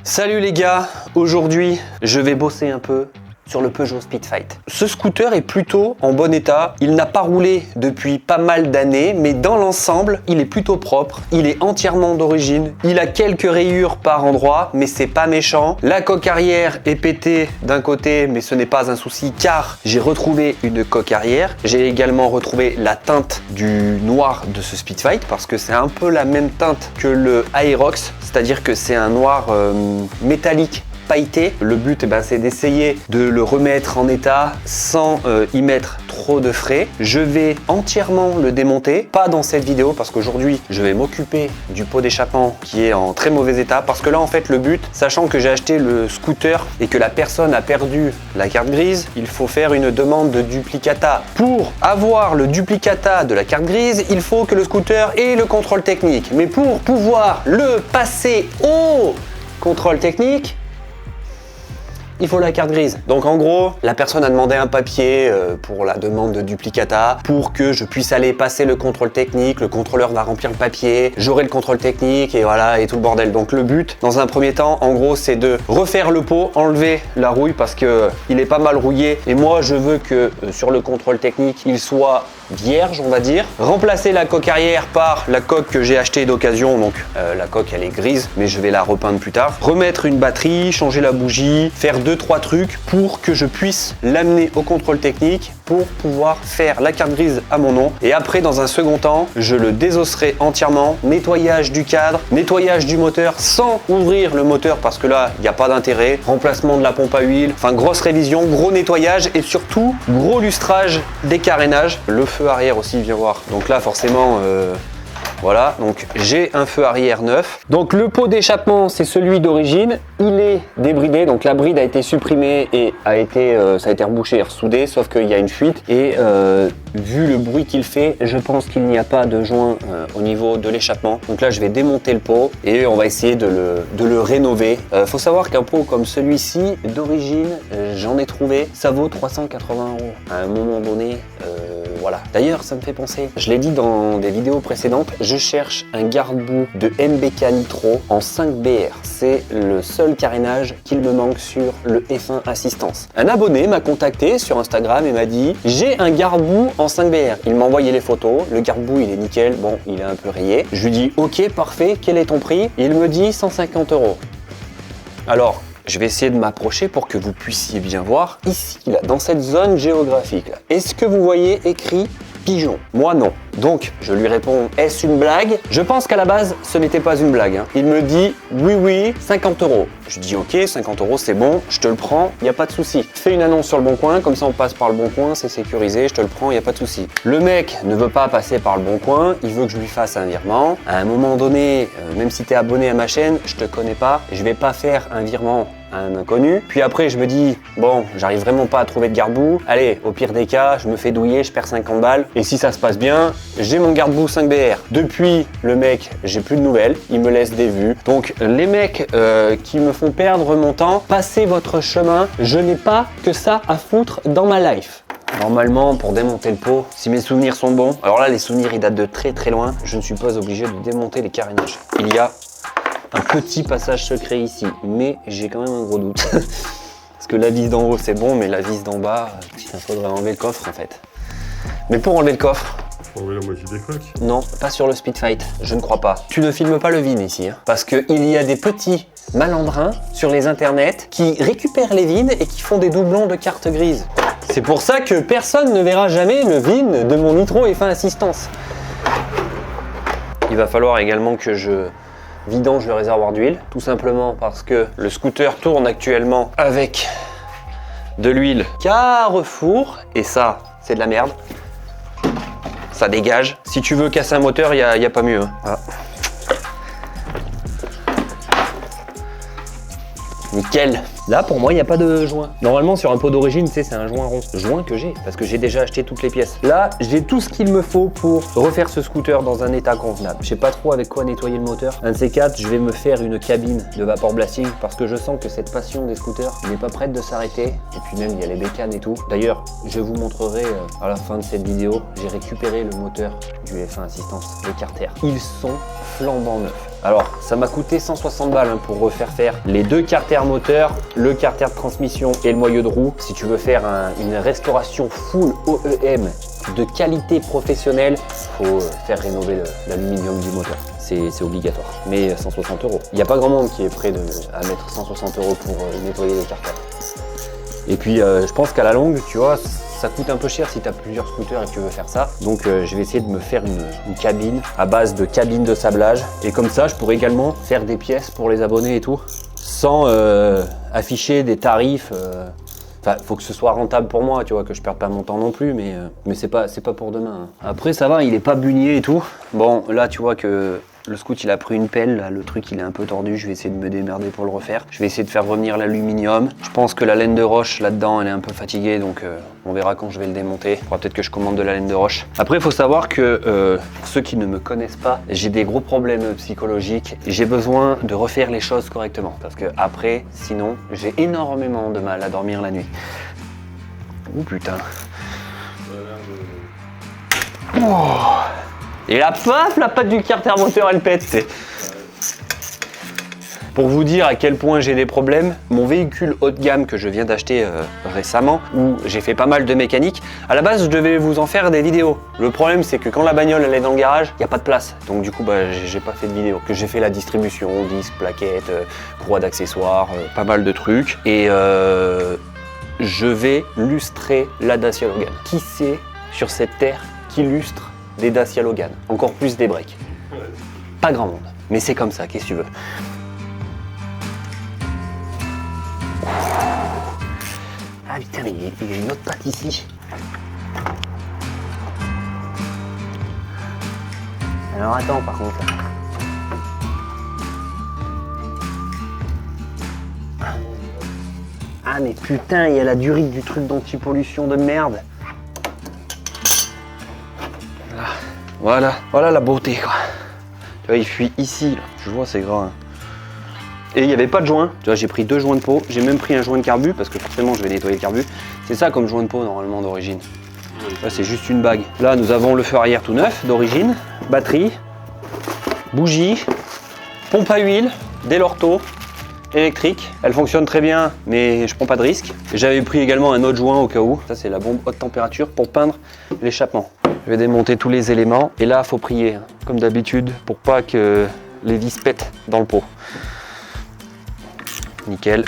Salut les gars, aujourd'hui je vais bosser un peu sur le Peugeot Speedfight. Ce scooter est plutôt en bon état, il n'a pas roulé depuis pas mal d'années, mais dans l'ensemble, il est plutôt propre, il est entièrement d'origine, il a quelques rayures par endroit, mais c'est pas méchant. La coque arrière est pétée d'un côté, mais ce n'est pas un souci car j'ai retrouvé une coque arrière. J'ai également retrouvé la teinte du noir de ce Speedfight parce que c'est un peu la même teinte que le Aerox, c'est-à-dire que c'est un noir métallique pailleté. Le but c'est d'essayer de le remettre en état sans y mettre trop de frais. Je vais entièrement le démonter, pas dans cette vidéo parce qu'aujourd'hui je vais m'occuper du pot d'échappement qui est en très mauvais état parce que là en fait le but, sachant que j'ai acheté le scooter et que la personne a perdu la carte grise, il faut faire une demande de duplicata. Pour avoir le duplicata de la carte grise, il faut que le scooter ait le contrôle technique. Mais pour pouvoir le passer au contrôle technique, il faut la carte grise. Donc en gros, la personne a demandé un papier pour la demande de duplicata pour que je puisse aller passer le contrôle technique. Le contrôleur va remplir le papier, j'aurai le contrôle technique et voilà, et tout le bordel. Donc le but, dans un premier temps, en gros, c'est de refaire le pot, enlever la rouille parce que il est pas mal rouillé. Et moi, je veux que sur le contrôle technique, il soit vierge, on va dire. Remplacer la coque arrière par la coque que j'ai achetée d'occasion. Donc la coque, elle est grise, mais je vais la repeindre plus tard. Remettre une batterie, changer la bougie, faire 2-3 trucs pour que je puisse l'amener au contrôle technique pour pouvoir faire la carte grise à mon nom. Et après, dans un second temps, je le désosserai entièrement. Nettoyage du cadre, nettoyage du moteur sans ouvrir le moteur parce que là, il n'y a pas d'intérêt. Remplacement de la pompe à huile, enfin grosse révision, gros nettoyage et surtout gros lustrage des carénages. Le feu arrière aussi, viens voir. Donc là, forcément, voilà, donc j'ai un feu arrière neuf. Donc le pot d'échappement, c'est celui d'origine. Il est débridé, donc la bride a été supprimée et ça a été rebouché et ressoudé, sauf qu'il y a une fuite. Et vu le bruit qu'il fait, je pense qu'il n'y a pas de joint au niveau de l'échappement. Donc là, je vais démonter le pot et on va essayer de le rénover. Faut savoir qu'un pot comme celui-ci, d'origine, j'en ai trouvé, ça vaut 380 €. À un moment donné, voilà. D'ailleurs, ça me fait penser, je l'ai dit dans des vidéos précédentes, je cherche un garde-boue de MBK Nitro en 5BR. C'est le seul carénage qu'il me manque sur le F1 Assistance. Un abonné m'a contacté sur Instagram et m'a dit « J'ai un garde-boue en 5BR ». Il m'a envoyé les photos, le garde-boue il est nickel, bon il est un peu rayé. Je lui dis « Ok, parfait, quel est ton prix ?» Il me dit 150 €. Alors, je vais essayer de m'approcher pour que vous puissiez bien voir ici, là, dans cette zone géographique. Est-ce que vous voyez écrit pigeon? Moi non. Donc je lui réponds, est-ce une blague? Je pense qu'à la base ce n'était pas une blague. Il me dit oui, 50 €. Je dis ok, 50 € c'est bon, je te le prends, il n'y a pas de souci. Fais une annonce sur le Bon Coin, comme ça on passe par le Bon Coin, c'est sécurisé, je te le prends, il n'y a pas de souci. Le mec ne veut pas passer par le Bon Coin, il veut que je lui fasse un virement. À un moment donné, même si tu es abonné à ma chaîne, je te connais pas, je vais pas faire un virement à un inconnu. Puis après je me dis, bon, j'arrive vraiment pas à trouver de garde-boue. Allez, au pire des cas, je me fais douiller, je perds 50 balles. Et si ça se passe bien, j'ai mon garde-boue 5BR. Depuis, le mec, j'ai plus de nouvelles, il me laisse des vues. Donc les mecs qui me font perdre mon temps, passez votre chemin, je n'ai pas que ça à foutre dans ma life. Normalement, pour démonter le pot, si mes souvenirs sont bons, alors là les souvenirs ils datent de très loin, je ne suis pas obligé de démonter les carénages. Il y a un petit passage secret ici, mais j'ai quand même un gros doute. Parce que la vis d'en haut c'est bon, mais la vis d'en bas, il faudrait enlever le coffre en fait. Mais pour enlever le coffre, enlever la moitié des coques? Non, pas sur le Speedfight, je ne crois pas. Tu ne filmes pas le vin ici, hein, parce qu'il y a des petits malandrins sur les internets qui récupèrent les vins et qui font des doublons de cartes grises. C'est pour ça que personne ne verra jamais le vin de mon Nitro F1 Assistance. Il va falloir également que je vidange le réservoir d'huile, tout simplement parce que le scooter tourne actuellement avec de l'huile Carrefour, et ça, c'est de la merde. Ça dégage. Si tu veux casser un moteur, il y a pas mieux. Hein. Ah. Nickel. Là, pour moi, il n'y a pas de joint. Normalement, sur un pot d'origine, tu sais, c'est un joint rond. Joint que j'ai, parce que j'ai déjà acheté toutes les pièces. Là, j'ai tout ce qu'il me faut pour refaire ce scooter dans un état convenable. Je sais pas trop avec quoi nettoyer le moteur. Un de ces quatre, je vais me faire une cabine de vapor blasting parce que je sens que cette passion des scooters n'est pas prête de s'arrêter. Et puis même, il y a les bécanes et tout. D'ailleurs, je vous montrerai à la fin de cette vidéo, j'ai récupéré le moteur du F1 Assistance, les carters. Ils sont flambant neufs. Alors, ça m'a coûté 160 balles hein, pour refaire faire les deux carters moteurs, le carter de transmission et le moyeu de roue. Si tu veux faire une restauration full OEM de qualité professionnelle, il faut faire rénover l'aluminium du moteur. C'est obligatoire. Mais 160 €. Il n'y a pas grand monde qui est prêt à mettre 160 € pour nettoyer les carters. Et puis, je pense qu'à la longue, tu vois, ça coûte un peu cher si tu as plusieurs scooters et que tu veux faire ça. Donc je vais essayer de me faire une cabine à base de cabine de sablage. Et comme ça, je pourrais également faire des pièces pour les abonnés et tout, sans afficher des tarifs. Enfin, faut que ce soit rentable pour moi, tu vois, que je perde pas mon temps non plus, mais c'est pas pour demain. Hein. Après, ça va, il est pas bunier et tout. Bon, là, tu vois que le scoot, il a pris une pelle, là, le truc, il est un peu tordu. Je vais essayer de me démerder pour le refaire. Je vais essayer de faire revenir l'aluminium. Je pense que la laine de roche, là-dedans, elle est un peu fatiguée, donc on verra quand je vais le démonter. Il faudra peut-être que je commande de la laine de roche. Après, il faut savoir que, pour ceux qui ne me connaissent pas, j'ai des gros problèmes psychologiques. J'ai besoin de refaire les choses correctement. Parce que après, sinon, j'ai énormément de mal à dormir la nuit. Oh putain. Oh. Et la paf, la patte du carter moteur, elle pète. Pour vous dire à quel point j'ai des problèmes, mon véhicule haut de gamme que je viens d'acheter récemment, où j'ai fait pas mal de mécanique, à la base je devais vous en faire des vidéos. Le problème c'est que quand la bagnole elle est dans le garage, il n'y a pas de place. Donc du coup j'ai pas fait de vidéo. Que j'ai fait la distribution, disques, plaquettes, croix d'accessoires, pas mal de trucs. Et je vais lustrer la Dacia Logan. Qui c'est sur cette terre qui lustre des Dacia Logan? Encore plus des breaks. Pas grand monde. Mais c'est comme ça, qu'est-ce que tu veux? Ah putain, mais il y a une autre patte ici. Alors attends par contre. Ah mais putain, il y a la durite du truc d'anti-pollution de merde. Voilà la beauté quoi. Tu vois, il fuit ici, là. Je vois, c'est gras. Hein. Et il n'y avait pas de joint. Tu vois, j'ai pris 2 joints de peau. J'ai même pris un joint de carbu parce que forcément je vais nettoyer le carbu. C'est ça comme joint de peau normalement d'origine. Là, c'est juste une bague. Là, nous avons le feu arrière tout neuf d'origine, batterie, bougie, pompe à huile, des lortos, électrique. Elle fonctionne très bien, mais je prends pas de risque. J'avais pris également un autre joint au cas où. Ça, c'est la bombe haute température pour peindre l'échappement. Je vais démonter tous les éléments. Et là, il faut prier, hein, comme d'habitude, pour pas que les vis pètent dans le pot. Nickel.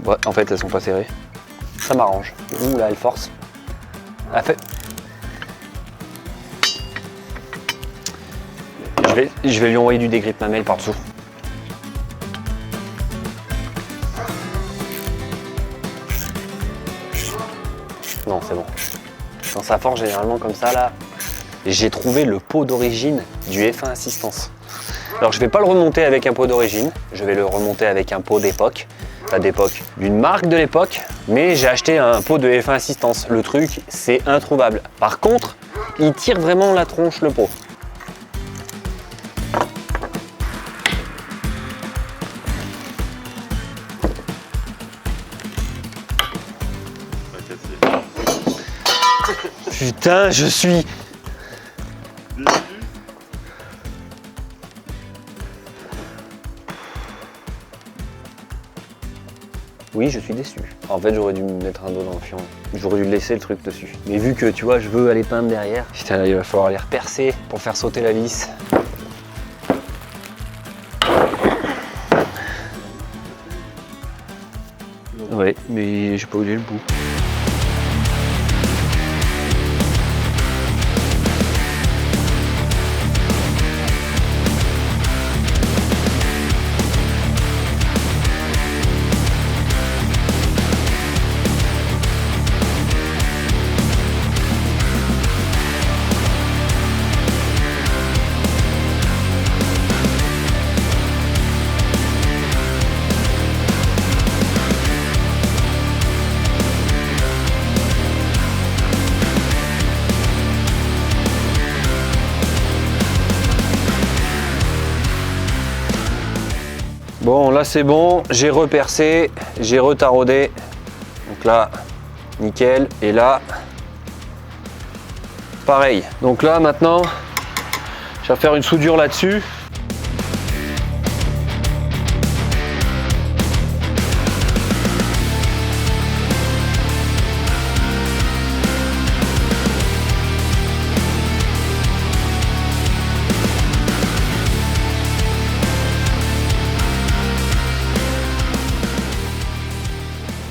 Ouais, en fait, elles sont pas serrées. Ça m'arrange. Ouh là, elle force. Elle fait... Je vais lui envoyer du dégrippe mamelle par-dessous. Non, c'est bon. Quand ça force généralement comme ça, là, j'ai trouvé le pot d'origine du F1 Assistance. Alors, je vais pas le remonter avec un pot d'origine, je vais le remonter avec un pot d'époque. Pas d'époque, d'une marque de l'époque, mais j'ai acheté un pot de F1 Assistance. Le truc, c'est introuvable. Par contre, il tire vraiment la tronche, le pot. Putain, je suis... Oui, je suis déçu. En fait, j'aurais dû me mettre un dos dans le fion. J'aurais dû laisser le truc dessus. Mais vu que, tu vois, je veux aller peindre derrière, putain, là, il va falloir les repercer pour faire sauter la vis. Ouais, mais j'ai pas oublié le bout. Bon, là c'est bon, j'ai repercé, j'ai retaraudé. Donc là, nickel. Et là, pareil. Donc là, maintenant, je vais faire une soudure là-dessus.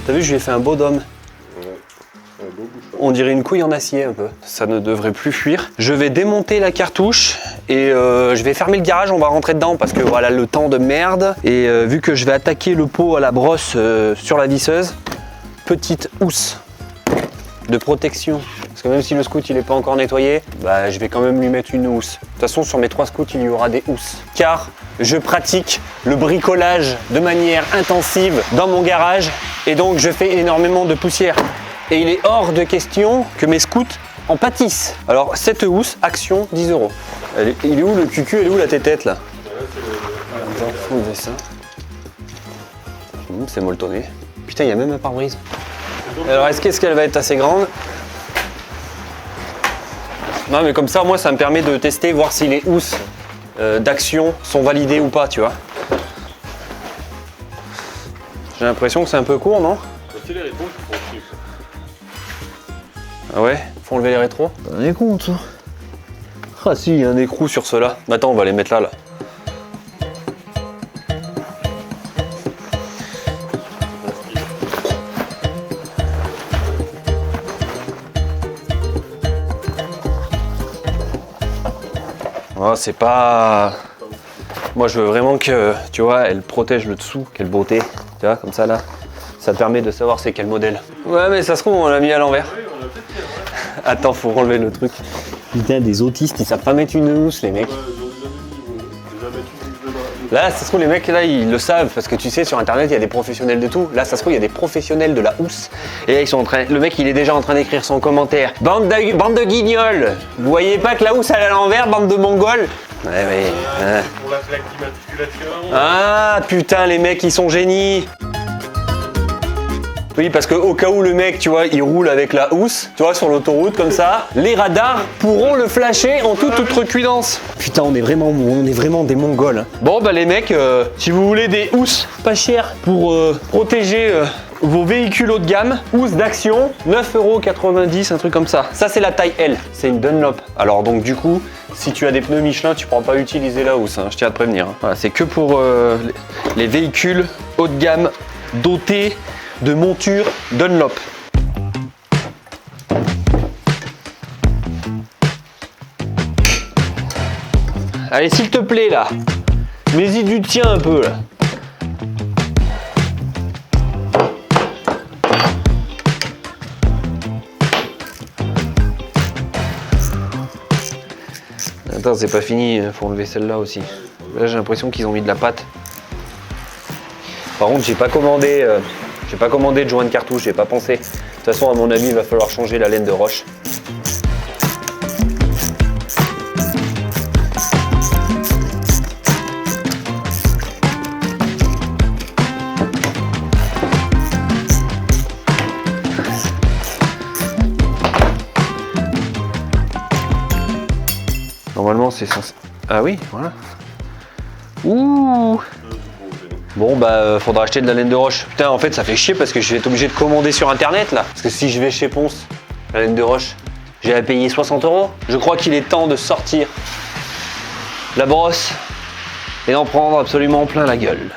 T'as vu, je lui ai fait un beau dôme. On dirait une couille en acier un peu. Ça ne devrait plus fuir. Je vais démonter la cartouche et je vais fermer le garage. On va rentrer dedans parce que voilà le temps de merde. Et vu que je vais attaquer le pot à la brosse sur la visseuse, petite housse de protection. Parce que même si le scout il n'est pas encore nettoyé, bah, je vais quand même lui mettre une housse. De toute façon, sur mes 3 scouts, il y aura des housses. Car je pratique le bricolage de manière intensive dans mon garage et donc je fais énormément de poussière. Et il est hors de question que mes scouts en pâtissent. Alors cette housse, action 10 €. Il est où le cucu, elle est où la tétette là? Attends, faut enlever ça. C'est molletonné. Putain, il y a même un pare-brise. Alors est-ce qu'elle va être assez grande? Non mais comme ça, moi ça me permet de tester, voir si les housses d'action sont validées ou pas, tu vois. J'ai l'impression que c'est un peu court, non? Les rétros, ils font chier. Ah ouais? Faut enlever les rétros? T'en es con, toi? Ah si, il y a un écrou sur ceux-là. Attends, on va les mettre là. Oh, c'est pas... Moi je veux vraiment que, tu vois, elle protège le dessous, quelle beauté. Tu vois, comme ça là, ça te permet de savoir c'est quel modèle. Ouais mais ça se trouve on l'a mis à l'envers. Oui, on l'a peut-être mis à l'envers. Attends, faut relever le truc. Putain, des autistes, ils savent pas mettre une housse les mecs. Là, ça se trouve, les mecs, là, ils le savent, parce que tu sais, sur Internet, il y a des professionnels de tout. Là, ça se trouve, il y a des professionnels de la housse. Et là, ils sont en train... Le mec, il est déjà en train d'écrire son commentaire. Bande de guignols! Vous voyez pas que la housse, elle est à l'envers, bande de mongols? Ouais, ouais. Pour la plaque d'immatriculation. Ah, putain, les mecs, ils sont génies! Oui, parce que au cas où le mec, tu vois, il roule avec la housse, tu vois, sur l'autoroute comme ça, les radars pourront le flasher en toute outrecuidance. Putain, on est vraiment des mongols. Bon, bah les mecs, si vous voulez des housses pas chères pour protéger vos véhicules haut de gamme, housse d'action, 9,90 €, un truc comme ça. Ça, c'est la taille L, c'est une Dunlop. Alors donc du coup, si tu as des pneus Michelin, tu ne pourras pas utiliser la housse, hein, je tiens à te prévenir. Hein. Voilà, c'est que pour les véhicules haut de gamme dotés de monture Dunlop. Allez, s'il te plaît là, mets-y du tien un peu là. Attends, c'est pas fini, faut enlever celle-là aussi. Là, j'ai l'impression qu'ils ont mis de la pâte. Par contre, j'ai pas commandé de joint de cartouche, j'ai pas pensé. De toute façon, à mon avis, il va falloir changer la laine de roche. Normalement, c'est censé... Ah oui, voilà. Ouh. Bon bah faudra acheter de la laine de roche. Putain, en fait ça fait chier parce que je vais être obligé de commander sur internet là. Parce que si je vais chez Ponce, la laine de roche, j'ai à payer 60 €. Je crois qu'il est temps de sortir la brosse et d'en prendre absolument plein la gueule.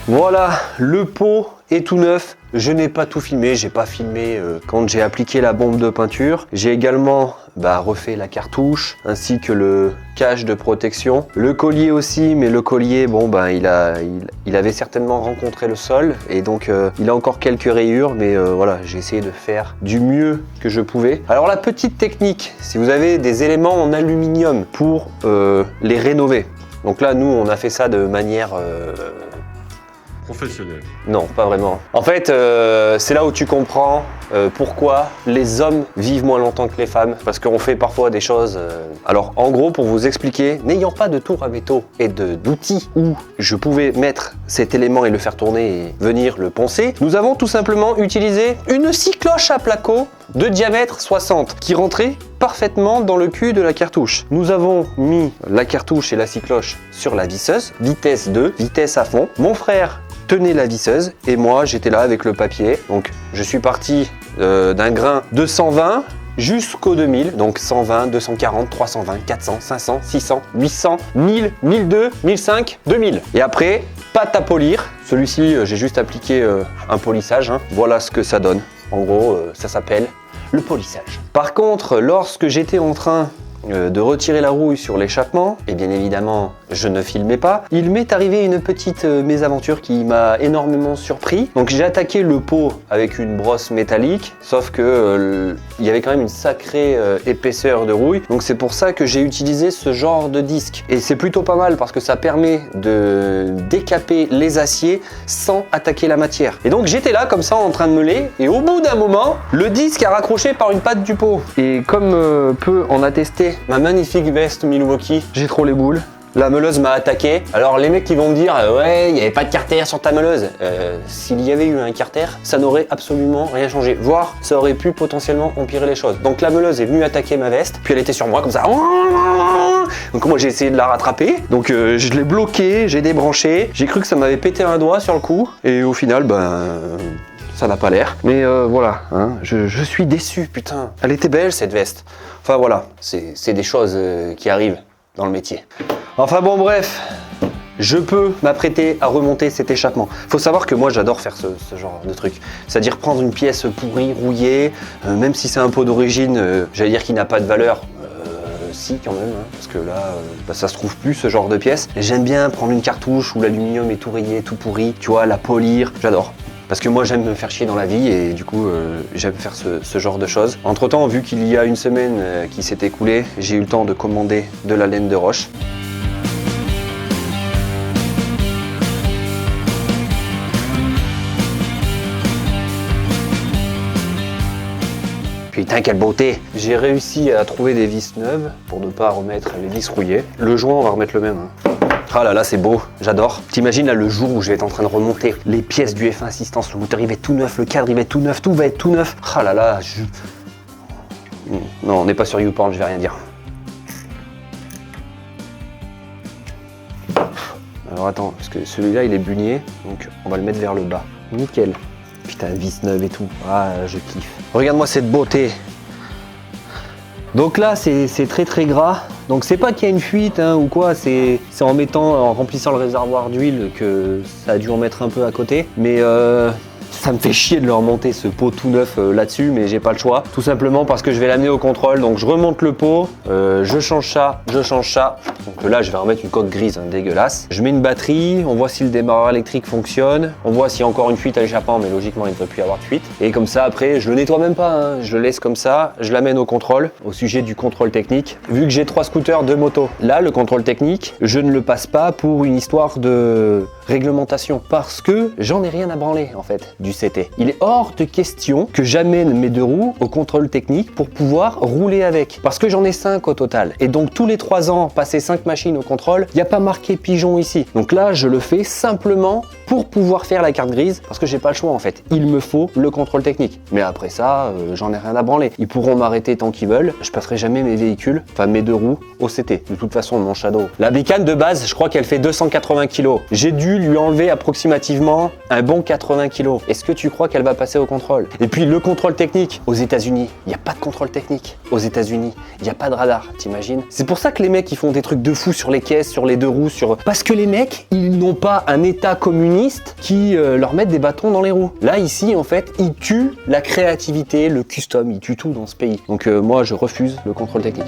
Voilà, le pot est tout neuf. Je n'ai pas tout filmé, j'ai pas filmé quand j'ai appliqué la bombe de peinture. J'ai également refait la cartouche ainsi que le cache de protection. Le collier aussi, mais le collier, bon il avait certainement rencontré le sol et donc il a encore quelques rayures, mais voilà, j'ai essayé de faire du mieux que je pouvais. Alors la petite technique, si vous avez des éléments en aluminium pour les rénover. Donc là, nous, on a fait ça de manière professionnel. Non, pas vraiment. En fait, c'est là où tu comprends pourquoi les hommes vivent moins longtemps que les femmes. Parce qu'on fait parfois des choses... Alors, en gros, pour vous expliquer, n'ayant pas de tour à métaux et d'outils où je pouvais mettre cet élément et le faire tourner et venir le poncer, nous avons tout simplement utilisé une cycloche à placo de diamètre 60 qui rentrait parfaitement dans le cul de la cartouche. Nous avons mis la cartouche et la cycloche sur la visseuse, vitesse 2, vitesse à fond. Mon frère tenait la visseuse et moi j'étais là avec le papier. Donc je suis parti d'un grain de 120 jusqu'au 2000, donc 120, 240, 320, 400, 500, 600, 800, 1000, 1002, 1005, 2000. Et après, pâte à polir. Celui-ci, j'ai juste appliqué un polissage. Voilà ce que ça donne. En gros, ça s'appelle le polissage. Par contre, lorsque j'étais en train de retirer la rouille sur l'échappement, et bien évidemment je ne filmais pas, il m'est arrivé une petite mésaventure qui m'a énormément surpris. Donc j'ai attaqué le pot avec une brosse métallique, sauf que il y avait quand même une sacrée épaisseur de rouille, donc c'est pour ça que j'ai utilisé ce genre de disque. Et c'est plutôt pas mal parce que ça permet de décaper les aciers sans attaquer la matière. Et donc j'étais là comme ça en train de meuler, et au bout d'un moment, le disque a raccroché par une patte du pot. Et comme peut en attester ma magnifique veste Milwaukee, j'ai trop les boules. La meuleuse m'a attaqué. Alors les mecs qui vont me dire ouais, il n'y avait pas de carter sur ta meuleuse. S'il y avait eu un carter, ça n'aurait absolument rien changé. Voire ça aurait pu potentiellement empirer les choses. Donc la meuleuse est venue attaquer ma veste, puis elle était sur moi comme ça. Donc moi j'ai essayé de la rattraper. Donc je l'ai bloquée, j'ai débranché. J'ai cru que ça m'avait pété un doigt sur le coup. Et au final, ça n'a pas l'air. Mais voilà, je suis déçu, putain. Elle était belle cette veste. Enfin voilà, c'est des choses qui arrivent dans le métier. Enfin bon, bref, je peux m'apprêter à remonter cet échappement. Faut savoir que moi j'adore faire ce genre de truc. C'est-à-dire prendre une pièce pourrie, rouillée, même si c'est un pot d'origine, j'allais dire qu'il n'a pas de valeur. Si quand même, parce que là, ça se trouve plus ce genre de pièce. J'aime bien prendre une cartouche où l'aluminium est tout rayé, tout pourri, tu vois, la polir, j'adore. Parce que moi j'aime me faire chier dans la vie et du coup j'aime faire ce genre de choses. Entre temps, vu qu'il y a une semaine qui s'est écoulée, j'ai eu le temps de commander de la laine de roche. Putain, quelle beauté! J'ai réussi à trouver des vis neuves pour ne pas remettre les vis rouillées. Le joint, on va remettre le même. Ah là là, c'est beau, j'adore. T'imagines là le jour où je vais être en train de remonter les pièces du F1 Assistance, le moteur il va être tout neuf, le cadre il va être tout neuf, tout va être tout neuf. Ah là là, non, on n'est pas sur YouPorn, je vais rien dire. Alors attends, parce que celui-là il est bunier, donc on va le mettre vers le bas. Nickel. Putain, vis neuve et tout. Ah, je kiffe. Regarde-moi cette beauté. Donc là, c'est très très gras. Donc c'est pas qu'il y a une fuite ou quoi, c'est en remplissant le réservoir d'huile que ça a dû en mettre un peu à côté. Mais ça me fait chier de leur monter ce pot tout neuf là-dessus, mais j'ai pas le choix. Tout simplement parce que je vais l'amener au contrôle. Donc je remonte le pot, je change ça. Donc là, je vais remettre une coque grise dégueulasse. Je mets une batterie, on voit si le démarreur électrique fonctionne. On voit s'il y a encore une fuite à l'échappement, mais logiquement, il ne devrait plus y avoir de fuite. Et comme ça, après, je le nettoie même pas. Je le laisse comme ça, je l'amène au contrôle, au sujet du contrôle technique. Vu que j'ai 3 scooters, 2 motos, là, le contrôle technique, je ne le passe pas pour une histoire de réglementation. Parce que j'en ai rien à branler, en fait, du CT. Il est hors de question que j'amène mes 2 roues au contrôle technique pour pouvoir rouler avec. Parce que j'en ai 5 au total. Et donc, tous les 3 ans, passer 5 machines au contrôle, il n'y a pas marqué pigeon ici. Donc là, je le fais simplement pour pouvoir faire la carte grise, parce que j'ai pas le choix en fait. Il me faut le contrôle technique. Mais après ça, j'en ai rien à branler. Ils pourront m'arrêter tant qu'ils veulent. Je passerai jamais mes véhicules, enfin mes 2 roues, au CT. De toute façon, mon Shadow. La bécane de base, je crois qu'elle fait 280 kg. J'ai dû lui enlever approximativement un bon 80 kg. Est-ce est-ce que tu crois qu'elle va passer au contrôle? Et puis le contrôle technique, aux États-Unis, il n'y a pas de contrôle technique. Aux États-Unis, il n'y a pas de radar, t'imagines? C'est pour ça que les mecs ils font des trucs de fou sur les caisses, sur les deux roues, parce que les mecs, ils n'ont pas un état communiste qui leur mette des bâtons dans les roues. Là, ici, en fait, ils tuent la créativité, le custom, ils tuent tout dans ce pays. Donc moi, je refuse le contrôle technique.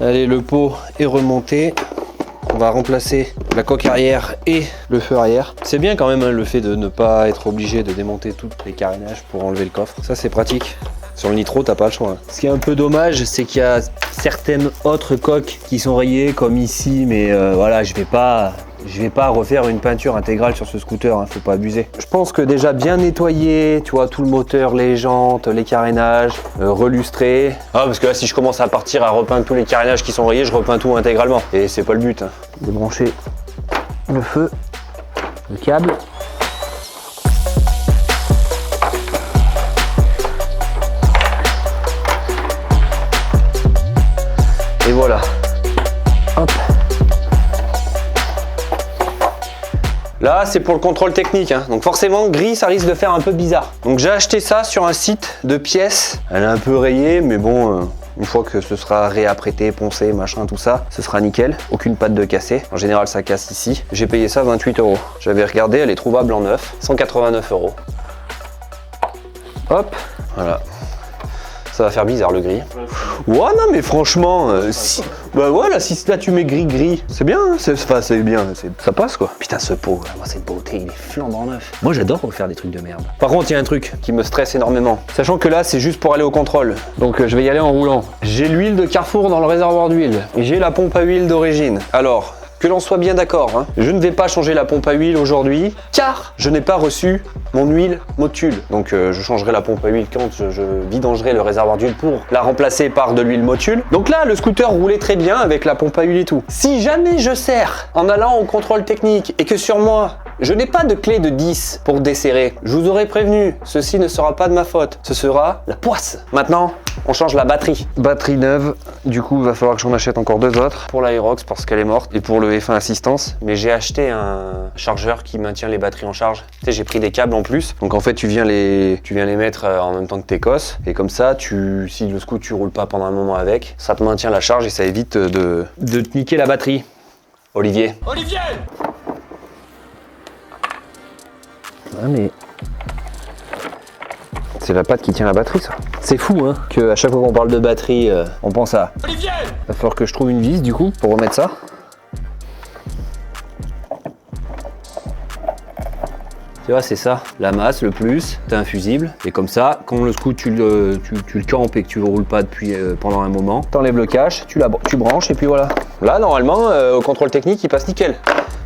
Allez, le pot est remonté. On va remplacer la coque arrière et le feu arrière. C'est bien quand même hein, le fait de ne pas être obligé de démonter tous les carénages pour enlever le coffre. Ça c'est pratique. Sur le nitro, t'as pas le choix. Hein. Ce qui est un peu dommage, c'est qu'il y a certaines autres coques qui sont rayées comme ici, mais voilà, je vais pas refaire une peinture intégrale sur ce scooter, hein, faut pas abuser. Je pense que déjà bien nettoyé, tu vois, tout le moteur, les jantes, les carénages, relustré. Ah, parce que là, si je commence à partir à repeindre tous les carénages qui sont rayés, je repeins tout intégralement. Et c'est pas le but. Hein. Débrancher le feu, le câble. Et voilà. Hop. Là, c'est pour le contrôle technique, hein. Donc forcément, gris, ça risque de faire un peu bizarre. Donc j'ai acheté ça sur un site de pièces. Elle est un peu rayée, mais bon, une fois que ce sera réapprêté, poncé, machin, tout ça, ce sera nickel. Aucune patte de cassé. En général, ça casse ici. J'ai payé ça 28 €. J'avais regardé, elle est trouvable en neuf, 189 €. Hop, voilà. Ça va faire bizarre le gris. Ouais, non, mais franchement, si, bah voilà, si là tu mets gris, c'est bien, hein, c'est bien, ça passe quoi. Putain, ce pot, moi cette beauté, il est flambant neuf. Moi j'adore refaire des trucs de merde. Par contre, il y a un truc qui me stresse énormément. Sachant que là, c'est juste pour aller au contrôle. Donc je vais y aller en roulant. J'ai l'huile de Carrefour dans le réservoir d'huile. Et j'ai la pompe à huile d'origine. Alors, que l'on soit bien d'accord, hein, je ne vais pas changer la pompe à huile aujourd'hui car je n'ai pas reçu mon huile Motul. Donc je changerai la pompe à huile quand je vidangerai le réservoir d'huile pour la remplacer par de l'huile Motul. Donc là, le scooter roulait très bien avec la pompe à huile et tout. Si jamais je serre en allant au contrôle technique et que sur moi, je n'ai pas de clé de 10 pour desserrer, je vous aurais prévenu, ceci ne sera pas de ma faute, ce sera la poisse. Maintenant, on change la batterie. Batterie neuve, du coup, il va falloir que j'en achète encore deux autres pour l'Aerox parce qu'elle est morte et pour le F1 Assistance. Mais j'ai acheté un chargeur qui maintient les batteries en charge. Tu sais, j'ai pris des câbles en plus. Donc en fait, tu viens les mettre en même temps que tes cosses. Et comme ça, si le scooter tu roules pas pendant un moment avec, ça te maintient la charge et ça évite de te niquer la batterie. Olivier. Ah mais... c'est la patte qui tient la batterie, ça. C'est fou, hein, qu'à chaque fois qu'on parle de batterie, on pense à... Olivier ! Il va falloir que je trouve une vis, du coup, pour remettre ça. Tu vois, c'est ça, la masse, le plus, t'as un fusible. Et comme ça, quand le scooter, tu le campes et que tu le roules pas depuis pendant un moment, t'enlèves le cache, tu branches et puis voilà. Là, normalement, au contrôle technique, il passe nickel.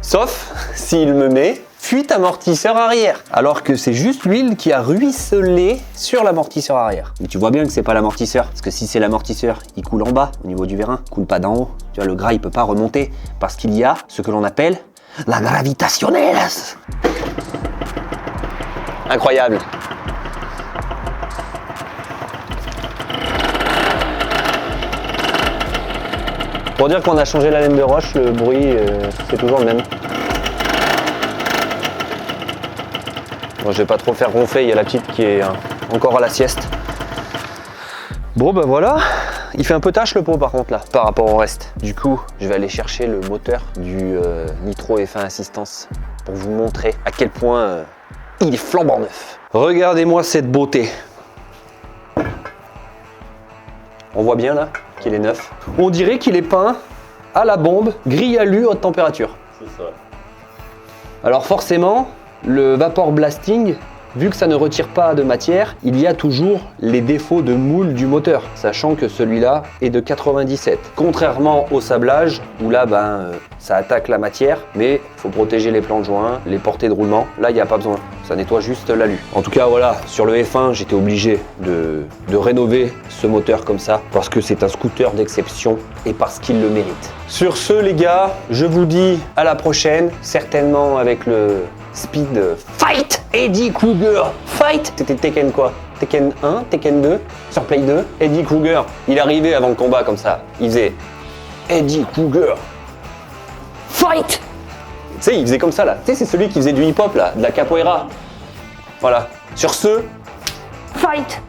Sauf s'il me met fuite amortisseur arrière. Alors que c'est juste l'huile qui a ruisselé sur l'amortisseur arrière. Mais tu vois bien que c'est pas l'amortisseur. Parce que si c'est l'amortisseur, il coule en bas, au niveau du vérin. Il coule pas d'en haut. Tu vois, le gras, il peut pas remonter. Parce qu'il y a ce que l'on appelle la gravitationnelle. Incroyable. Pour dire qu'on a changé la laine de roche, le bruit, c'est toujours le même. Bon, je vais pas trop faire ronfler, il y a la petite qui est encore à la sieste. Bon bah voilà, il fait un peu tâche le pot par contre là, par rapport au reste. Du coup, je vais aller chercher le moteur du Nitro F1 Assistance pour vous montrer à quel point il est flambant neuf. Regardez-moi cette beauté. On voit bien là qu'il est neuf. On dirait qu'il est peint à la bombe, gris alu, haute température. C'est ça. Alors forcément, le vapor blasting, vu que ça ne retire pas de matière, il y a toujours les défauts de moule du moteur, sachant que celui-là est de 97. Contrairement au sablage, où là, ça attaque la matière, mais il faut protéger les plans de joint, les portées de roulement. Là, il n'y a pas besoin, ça nettoie juste l'alu. En tout cas, voilà, sur le F1, j'étais obligé de rénover ce moteur comme ça, parce que c'est un scooter d'exception et parce qu'il le mérite. Sur ce, les gars, je vous dis à la prochaine, certainement avec le Speed Fight. Eddie Kruger Fight. C'était Tekken quoi? Tekken 1, Tekken 2, sur Play 2. Eddie Kruger, il arrivait avant le combat comme ça. Il faisait Eddie Kruger Fight. Tu sais, il faisait comme ça là. Tu sais, c'est celui qui faisait du hip-hop là, de la capoeira. Voilà. Sur ce, Fight.